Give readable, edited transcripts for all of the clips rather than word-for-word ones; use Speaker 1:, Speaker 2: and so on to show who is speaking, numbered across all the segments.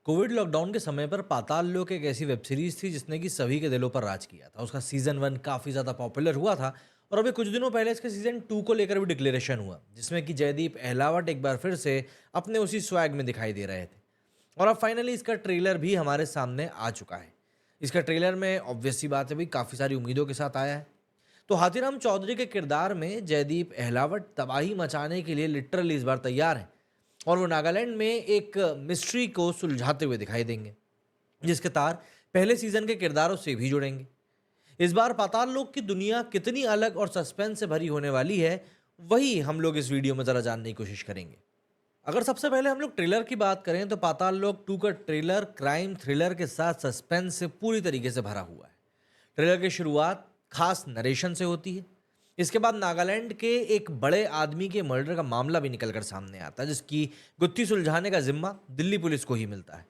Speaker 1: Covid lockdown के समय पर पाताल लोक एक ऐसी वेब सीरीज थी जिसने कि सभी के दिलों पर राज किया था। उसका सीजन 1 काफ़ी ज़्यादा पॉपुलर हुआ था और अभी कुछ दिनों पहले इसके सीजन 2 को लेकर भी डिक्लेरेशन हुआ, जिसमें कि जयदीप अहलावत एक बार फिर से अपने उसी स्वैग में दिखाई दे रहे थे। और अब फाइनली इसका ट्रेलर भी हमारे सामने आ चुका है। इसका ट्रेलर में ऑब्वियस सी बात है भाई, काफ़ी सारी उम्मीदों के साथ आया है। तो हाथीराम चौधरी के किरदार में जयदीप अहलावत तबाही मचाने के लिए लिटरली इस बार तैयार हैं और वो नागालैंड में एक मिस्ट्री को सुलझाते हुए दिखाई देंगे, जिसके तार पहले सीजन के किरदारों से भी जुड़ेंगे। इस बार पाताल लोक की दुनिया कितनी अलग और सस्पेंस से भरी होने वाली है, वही हम लोग इस वीडियो में ज़रा जानने की कोशिश करेंगे। अगर सबसे पहले हम लोग ट्रेलर की बात करें तो पाताल लोक 2 का ट्रेलर क्राइम थ्रिलर के साथ सस्पेंस से पूरी तरीके से भरा हुआ है। ट्रेलर की शुरुआत खास नरेशन से होती है। इसके बाद नागालैंड के एक बड़े आदमी के मर्डर का मामला भी निकलकर सामने आता है, जिसकी गुत्थी सुलझाने का जिम्मा दिल्ली पुलिस को ही मिलता है।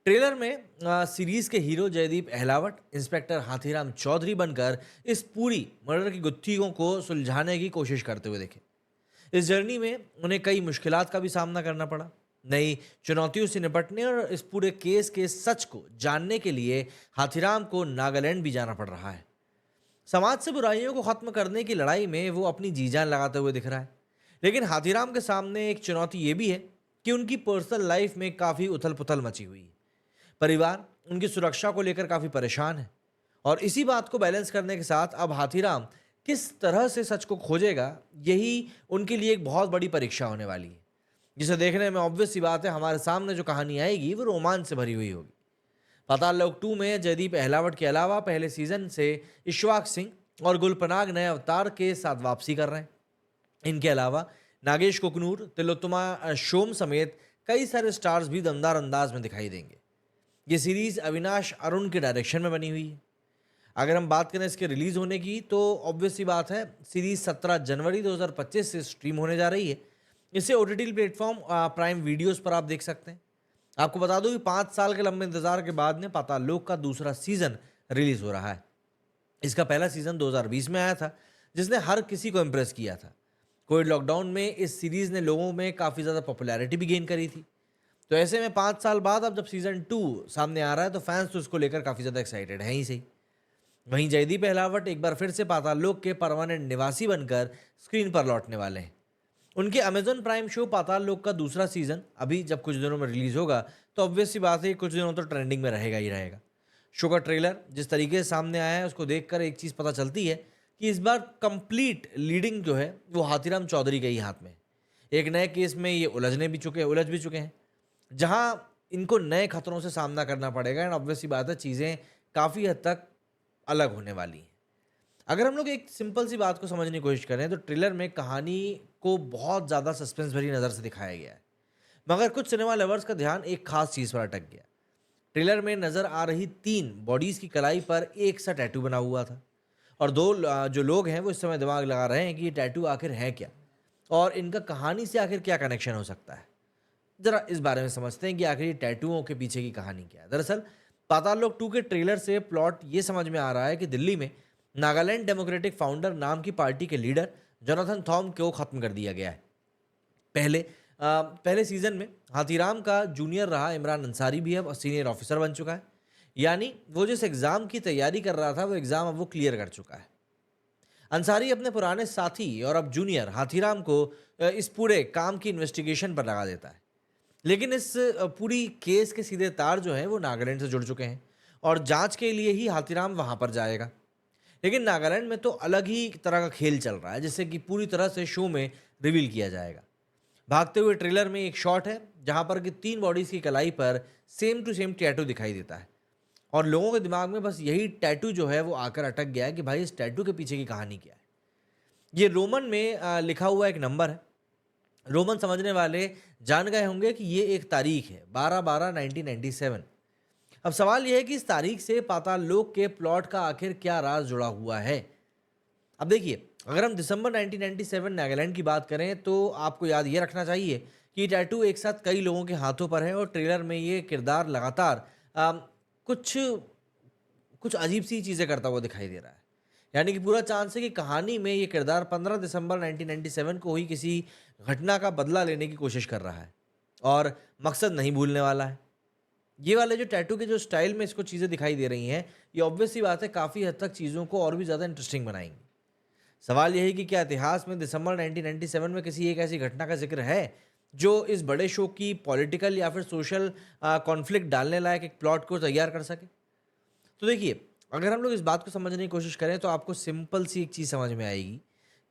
Speaker 1: ट्रेलर में सीरीज के हीरो जयदीप अहलावत इंस्पेक्टर हाथीराम चौधरी बनकर इस पूरी मर्डर की गुत्थियों को सुलझाने की कोशिश करते हुए दिखे। इस जर्नी में उन्हें कई मुश्किलात का भी सामना करना पड़ा। नई चुनौतियों से निपटने और इस पूरे केस के सच को जानने के लिए हाथीराम को नागालैंड भी जाना पड़ रहा है। समाज से बुराइयों को खत्म करने की लड़ाई में वो अपनी जी जान लगाते हुए दिख रहा है। लेकिन हाथीराम के सामने एक चुनौती ये भी है कि उनकी पर्सनल लाइफ में काफ़ी उथल पुथल मची हुई है। परिवार उनकी सुरक्षा को लेकर काफ़ी परेशान है और इसी बात को बैलेंस करने के साथ अब हाथीराम किस तरह से सच को खोजेगा, यही उनके लिए एक बहुत बड़ी परीक्षा होने वाली है, जिसे देखने में ऑब्वियस सी बात है हमारे सामने जो कहानी आएगी वो रोमांच से भरी हुई होगी। पाताल लोक 2 में जयदीप अहलावत के अलावा पहले सीजन से इश्वाक सिंह और गुलपनाग नए अवतार के साथ वापसी कर रहे हैं। इनके अलावा नागेश कुकनूर, तिलोत्तमा शोम समेत कई सारे स्टार्स भी दमदार अंदाज में दिखाई देंगे। ये सीरीज अविनाश अरुण के डायरेक्शन में बनी हुई है। अगर हम बात करें इसके रिलीज होने की तो ऑब्वियस सी बात है सीरीज 17 जनवरी 2025 से स्ट्रीम होने जा रही है। इसे ओटीटी प्लेटफॉर्म प्राइम वीडियोस पर आप देख सकते हैं। आपको बता दूं कि 5 साल के लंबे इंतजार के बाद में पाताल लोक का दूसरा सीजन रिलीज हो रहा है। इसका पहला सीजन 2020 में आया था, जिसने हर किसी को इम्प्रेस किया था। कोविड लॉकडाउन में इस सीरीज ने लोगों में काफ़ी ज़्यादा पॉपुलैरिटी भी गेन करी थी। तो ऐसे में 5 साल बाद अब जब सीजन 2 सामने आ रहा है तो फैंस तो उसको लेकर काफ़ी ज़्यादा एक्साइटेड हैं ही सही। वहीं जयदीप अहलावत एक बार फिर से पाताल लोक के परमानेंट निवासी बनकर स्क्रीन पर लौटने वाले हैं। उनके अमेजन प्राइम शो पाताल लोक का दूसरा सीजन अभी जब कुछ दिनों में रिलीज होगा तो ऑब्वियस सी बात है कुछ दिनों तो ट्रेंडिंग में रहेगा ही रहेगा। शो का ट्रेलर जिस तरीके से सामने आया है उसको देखकर एक चीज़ पता चलती है कि इस बार कंप्लीट लीडिंग जो है वो हाथीराम चौधरी के ही हाथ में है। एक नए केस में ये उलझ भी चुके हैं, जहां इनको नए खतरों से सामना करना पड़ेगा एंड ऑब्वियस सी बात है चीज़ें काफ़ी हद तक अलग होने वाली हैं। अगर हम लोग एक सिंपल सी बात को समझने की कोशिश करें तो ट्रेलर में कहानी को बहुत ज़्यादा सस्पेंस भरी नज़र से दिखाया गया है, मगर कुछ सिनेमा लवर्स का ध्यान एक खास चीज़ पर अटक गया। ट्रेलर में नज़र आ रही 3 बॉडीज़ की कलाई पर एक सा टैटू बना हुआ था और जो लोग हैं वो इस समय दिमाग लगा रहे हैं कि ये टैटू आखिर है क्या और इनका कहानी से आखिर क्या कनेक्शन हो सकता है। ज़रा इस बारे में समझते हैं कि आखिर ये टैटूओं के पीछे की कहानी क्या है। दरअसल पाताल लोक 2 के ट्रेलर से प्लॉट ये समझ में आ रहा है कि दिल्ली में नागालैंड डेमोक्रेटिक फाउंडर नाम की पार्टी के लीडर जोनाथन थॉम को खत्म कर दिया गया है। पहले सीजन में हाथीराम का जूनियर रहा इमरान अंसारी भी अब सीनियर ऑफिसर बन चुका है। यानी वो जिस एग्ज़ाम की तैयारी कर रहा था वो एग्ज़ाम अब वो क्लियर कर चुका है। अंसारी अपने पुराने साथी और अब जूनियर हाथीराम को इस पूरे काम की इन्वेस्टिगेशन पर लगा देता है। लेकिन इस पूरी केस के सीधे तार जो हैं वो नागालैंड से जुड़ चुके हैं और जांच के लिए ही हाथीराम वहां पर जाएगा। लेकिन नागालैंड में तो अलग ही तरह का खेल चल रहा है, जिससे कि पूरी तरह से शो में रिवील किया जाएगा। भागते हुए ट्रेलर में एक शॉट है जहां पर कि 3 बॉडीज की कलाई पर सेम टू सेम टैटू दिखाई देता है और लोगों के दिमाग में बस यही टैटू जो है वो आकर अटक गया है कि भाई इस टैटू के पीछे की कहानी क्या है। ये रोमन में लिखा हुआ एक नंबर है। रोमन समझने वाले जान गए होंगे कि ये एक तारीख है 12/12/1997। अब सवाल यह है कि इस तारीख से पाताल लोक के प्लॉट का आखिर क्या राज जुड़ा हुआ है। अब देखिए, अगर हम दिसंबर 1997 नागालैंड की बात करें तो आपको याद ये रखना चाहिए कि ये टैटू एक साथ कई लोगों के हाथों पर है और ट्रेलर में ये किरदार लगातार कुछ कुछ अजीब सी चीज़ें करता हुआ दिखाई दे रहा है। यानी कि पूरा चांस है कि कहानी में ये किरदार 15 दिसंबर 1997 को हुई किसी घटना का बदला लेने की कोशिश कर रहा है और मकसद नहीं भूलने वाला है। ये वाले जो टैटू के जो स्टाइल में इसको चीज़ें दिखाई दे रही हैं, ये ऑब्वियस सी बात है काफ़ी हद तक चीज़ों को और भी ज़्यादा इंटरेस्टिंग बनाएँगी। सवाल यही कि क्या इतिहास में दिसंबर 1997 में किसी एक ऐसी घटना का ज़िक्र है, जो इस बड़े शो की पॉलिटिकल या फिर सोशल कॉन्फ्लिक्ट डालने लायक एक प्लॉट को तैयार कर सके? तो देखिए, अगर हम लोग इस बात को समझने की कोशिश करें तो आपको सिंपल सी एक चीज़ समझ में आएगी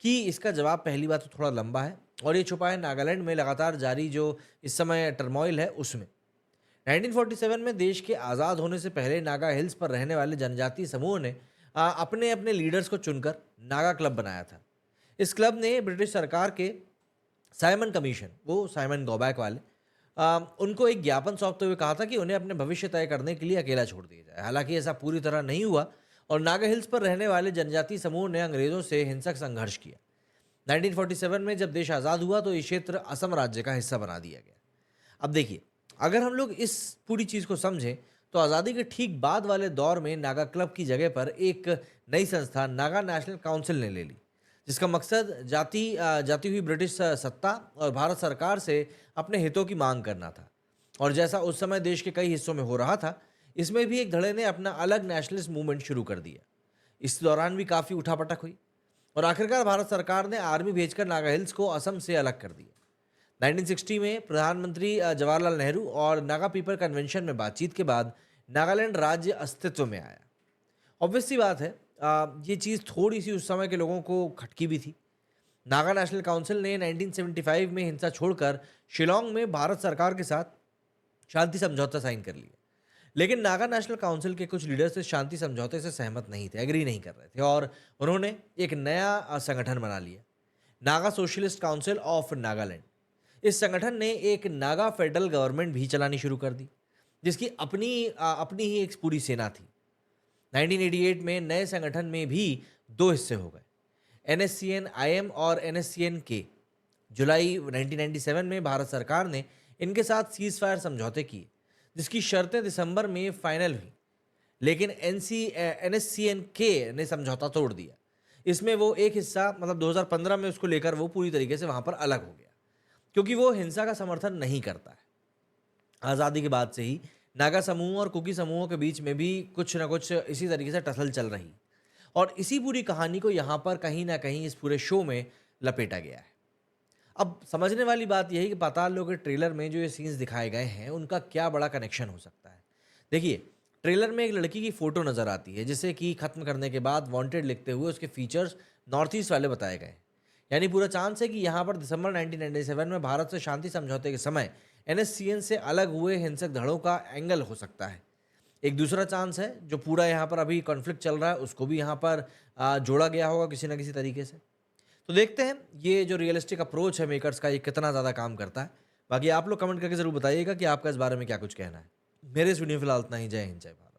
Speaker 1: कि इसका जवाब पहली बात तो थोड़ा लंबा है और ये छुपा है नागालैंड में लगातार जारी जो इस समय टर्मोइल है उसमें। 1947 में देश के आज़ाद होने से पहले नागा हिल्स पर रहने वाले जनजातीय समूह ने अपने अपने लीडर्स को चुनकर नागा क्लब बनाया था। इस क्लब ने ब्रिटिश सरकार के साइमन कमीशन, वो साइमन गौबैक वाले, उनको एक ज्ञापन सौंपते हुए कहा था कि उन्हें अपने भविष्य तय करने के लिए अकेला छोड़ दिया जाए। हालांकि ऐसा पूरी तरह नहीं हुआ और नागा हिल्स पर रहने वाले जनजातीय समूह ने अंग्रेज़ों से हिंसक संघर्ष किया। 1947 में जब देश आज़ाद हुआ तो ये क्षेत्र असम राज्य का हिस्सा बना दिया गया। अब देखिए, अगर हम लोग इस पूरी चीज़ को समझें तो आज़ादी के ठीक बाद वाले दौर में नागा क्लब की जगह पर एक नई संस्था नागा नेशनल काउंसिल ने ले ली, जिसका मकसद जाती हुई ब्रिटिश सत्ता और भारत सरकार से अपने हितों की मांग करना था। और जैसा उस समय देश के कई हिस्सों में हो रहा था, इसमें भी एक धड़े ने अपना अलग नेशनलिस्ट मूवमेंट शुरू कर दिया। इस दौरान भी काफ़ी उठापटक हुई और आखिरकार भारत सरकार ने आर्मी भेजकर नागा हिल्स को असम से अलग कर दिया। 1960 में प्रधानमंत्री जवाहरलाल नेहरू और नागा पीपल कन्वेंशन में बातचीत के बाद नागालैंड राज्य अस्तित्व में आया। ऑब्वियस सी बात है, ये चीज़ थोड़ी सी उस समय के लोगों को खटकी भी थी। नागा नेशनल काउंसिल ने 1975 में हिंसा छोड़कर शिलोंग में भारत सरकार के साथ शांति समझौता साइन कर लिया। लेकिन नागा नेशनल काउंसिल के कुछ लीडर्स इस शांति समझौते से सहमत नहीं थे, एग्री नहीं कर रहे थे और उन्होंने एक नया संगठन बना लिया, Naga socialist council of Nagaland. इस संगठन ने एक नागा फेडरल गवर्नमेंट भी चलानी शुरू कर दी, जिसकी अपनी ही एक पूरी सेना थी। 1988 में नए संगठन में भी दो हिस्से हो गए, एनएससीएन आईएम और एनएससीएन के। जुलाई 1997 में भारत सरकार ने इनके साथ सीज फायर समझौते किए, जिसकी शर्तें दिसंबर में फाइनल हुई। लेकिन एनएससीएन के ने समझौता तोड़ दिया। इसमें वो एक हिस्सा मतलब 2015 में उसको लेकर वो पूरी तरीके से वहाँ पर अलग हो गया, क्योंकि वो हिंसा का समर्थन नहीं करता है। आज़ादी के बाद से ही नागा समूह और कुकी समूहों के बीच में भी कुछ ना कुछ इसी तरीके से टसल चल रही और इसी पूरी कहानी को यहाँ पर कहीं ना कहीं इस पूरे शो में लपेटा गया है। अब समझने वाली बात यही कि पाताल लोक के ट्रेलर में जो ये सीन्स दिखाए गए हैं उनका क्या बड़ा कनेक्शन हो सकता है। देखिए, ट्रेलर में एक लड़की की फ़ोटो नज़र आती है जिसे कि ख़त्म करने के बाद वांटेड लिखते हुए उसके फीचर्स नॉर्थ ईस्ट वाले बताए गए हैं। यानी पूरा चांस है कि यहाँ पर दिसंबर 1997 में भारत से शांति समझौते के समय एनएससीएन से अलग हुए हिंसक धड़ों का एंगल हो सकता है। एक दूसरा चांस है जो पूरा यहाँ पर अभी कॉन्फ्लिक्ट चल रहा है उसको भी यहाँ पर जोड़ा गया होगा किसी ना किसी तरीके से। तो देखते हैं ये जो रियलिस्टिक अप्रोच है मेकर्स का, ये कितना ज़्यादा काम करता है। बाकी आप लोग कमेंट करके ज़रूर बताइएगा कि आपका इस बारे में क्या कुछ कहना है। मेरे इस वीडियो में फिलहाल इतना ही। जय हिंद, जय भारत।